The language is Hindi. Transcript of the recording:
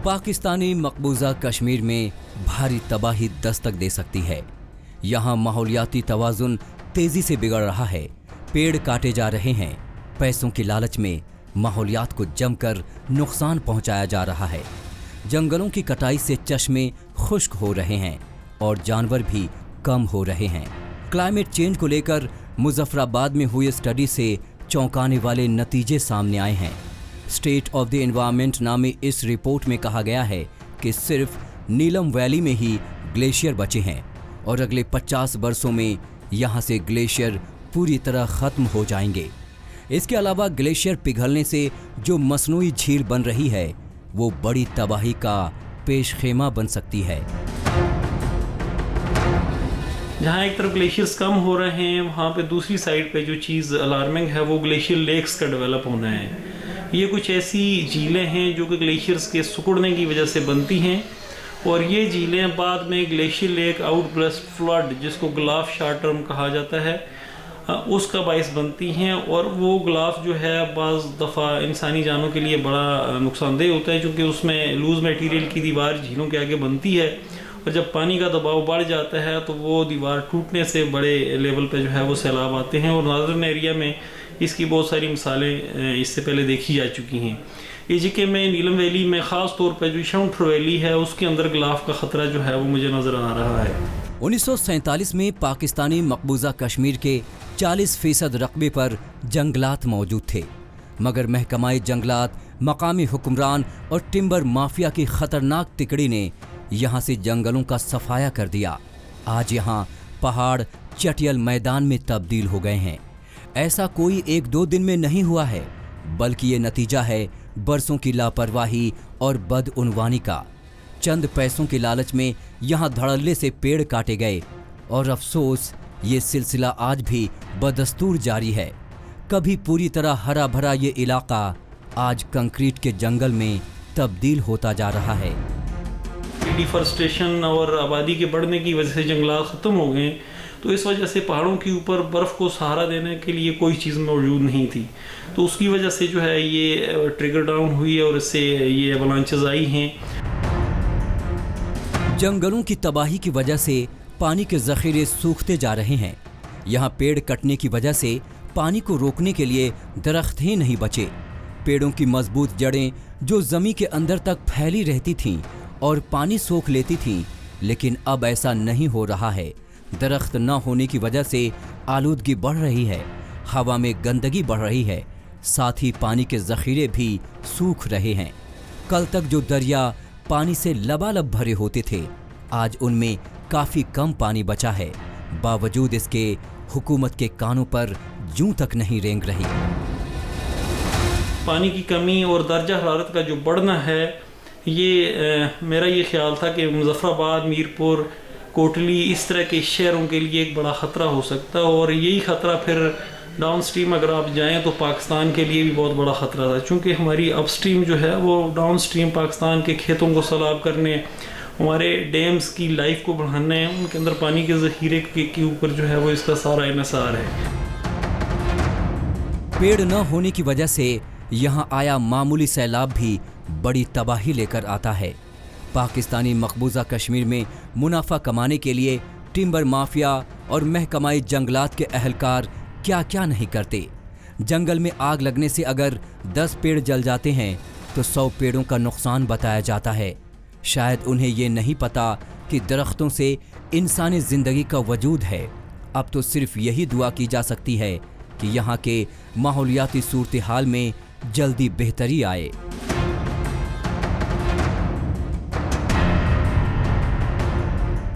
पाकिस्तानी मकबूजा कश्मीर में भारी तबाही दस्तक दे सकती है। यहाँ माहौलियाती तवाज़ुन तेजी से बिगड़ रहा है। पेड़ काटे जा रहे हैं। पैसों की लालच में माहौलियात को जमकर नुकसान पहुंचाया जा रहा है। जंगलों की कटाई से चश्मे खुश्क हो रहे हैं और जानवर भी कम हो रहे हैं। क्लाइमेट चेंज को लेकर मुजफ्फराबाद में हुई स्टडी से चौंकाने वाले नतीजे सामने आए हैं। स्टेट ऑफ द एनवायरनमेंट नामी इस रिपोर्ट में कहा गया है कि सिर्फ नीलम वैली में ही ग्लेशियर बचे हैं और अगले 50 वर्षों में यहाँ से ग्लेशियर पूरी तरह ख़त्म हो जाएंगे। इसके अलावा ग्लेशियर पिघलने से जो मसनूई झील बन रही है वो बड़ी तबाही का पेशखेमा बन सकती है। जहाँ एक तरफ ग्लेशियर्स कम हो रहे हैं, वहाँ पे दूसरी साइड पे जो चीज़ अलार्मिंग है वो ग्लेशियर लेक्स का डेवलप होना है। ये कुछ ऐसी झीलें हैं जो कि ग्लेशियर्स के सिकुड़ने की वजह से बनती हैं और ये झीलें बाद में ग्लेशियर लेक आउटबर्स्ट फ्लड, जिसको ग्लाफ शॉर्ट टर्म कहा जाता है, उसका बायस बनती हैं। और वो ग्लाफ जो है बाज़ दफ़ा इंसानी जानों के लिए बड़ा नुकसानदेह होता है, क्योंकि उसमें लूज़ मटेरियल की दीवार झीलों के आगे बनती है और जब पानी का दबाव बढ़ जाता है तो वो दीवार टूटने से बड़े लेवल पे जो है वो सैलाब आते हैं। और नॉर्दर्न एरिया में इसकी बहुत सारी मिसालें इससे पहले देखी जा चुकी हैं। एजीके में नीलम वैली में ख़ास तौर पर जो शौंठ वैली है उसके अंदर ग्लाफ का ख़तरा जो है वो मुझे नज़र आ रहा है। 1947 में पाकिस्तानी मकबूजा कश्मीर के 40% रकबे पर जंगलात मौजूद थे, मगर महकमाए जंगलात, मकामी हुक्मरान और टिम्बर माफिया की खतरनाक तिकड़ी ने यहाँ से जंगलों का सफाया कर दिया। आज यहाँ पहाड़ चटियल मैदान में तब्दील हो गए हैं। ऐसा कोई 1-2 दिन में नहीं हुआ है, बल्कि ये नतीजा है बरसों की लापरवाही और बदउनवानी का। चंद पैसों के लालच में यहाँ धड़ल्ले से पेड़ काटे गए और अफसोस ये सिलसिला आज भी बदस्तूर जारी है। कभी पूरी तरह हरा भरा ये इलाका आज कंक्रीट के जंगल में तब्दील होता जा रहा है। डिफॉरेस्टेशन और आबादी के बढ़ने की वजह से जंगलात ख़त्म हो गए, तो इस वजह से पहाड़ों के ऊपर बर्फ़ को सहारा देने के लिए कोई चीज़ मौजूद नहीं थी। तो उसकी वजह से जो है ये ट्रिगर डाउन हुई और इससे ये अवलांचेस आई हैं। जंगलों की तबाही की वजह से पानी के ज़ख़ीरे सूखते जा रहे हैं। यहाँ पेड़ कटने की वजह से पानी को रोकने के लिए दरख्त ही नहीं बचे। पेड़ों की मजबूत जड़ें जो ज़मीन के अंदर तक फैली रहती थीं और पानी सोख लेती थीं, लेकिन अब ऐसा नहीं हो रहा है। दरख्त न होने की वजह से आलूदगी बढ़ रही है, हवा में गंदगी बढ़ रही है, साथ ही पानी के ज़ख़ीरे भी सूख रहे हैं। कल तक जो दरिया पानी से लबालब भरे होते थे, आज उनमें काफ़ी कम पानी बचा है। बावजूद इसके हुकूमत के कानों पर जूं तक नहीं रेंग रही। पानी की कमी और दर्जा हरारत का जो बढ़ना है, ये मेरा ये ख्याल था कि मुजफ्फराबाद, मीरपुर, कोटली इस तरह के शहरों के लिए एक बड़ा ख़तरा हो सकता है। और यही ख़तरा फिर डाउन स्ट्रीम अगर आप जाएं तो पाकिस्तान के लिए भी बहुत बड़ा ख़तरा था, क्योंकि हमारी अप स्ट्रीम जो है वो डाउन स्ट्रीम पाकिस्तान के खेतों को सैलाब करने, हमारे डैम्स की लाइफ को बढ़ाने, उनके अंदर पानी के ज़ख़ीरे के ऊपर जो है वो इसका सारा इन्हिसार है। पेड़ न होने की वजह से यहाँ आया मामूली सैलाब भी बड़ी तबाही लेकर आता है। पाकिस्तानी मकबूजा कश्मीर में मुनाफा कमाने के लिए टिम्बर माफिया और महकमाए जंगलात के अहलकार क्या क्या नहीं करते। जंगल में आग लगने से अगर 10 पेड़ जल जाते हैं तो 100 पेड़ों का नुकसान बताया जाता है। शायद उन्हें ये नहीं पता कि दरख्तों से इंसानी ज़िंदगी का वजूद है। अब तो सिर्फ यही दुआ की जा सकती है कि यहाँ के माहौलियाती सूरत हाल में जल्दी बेहतरी आए।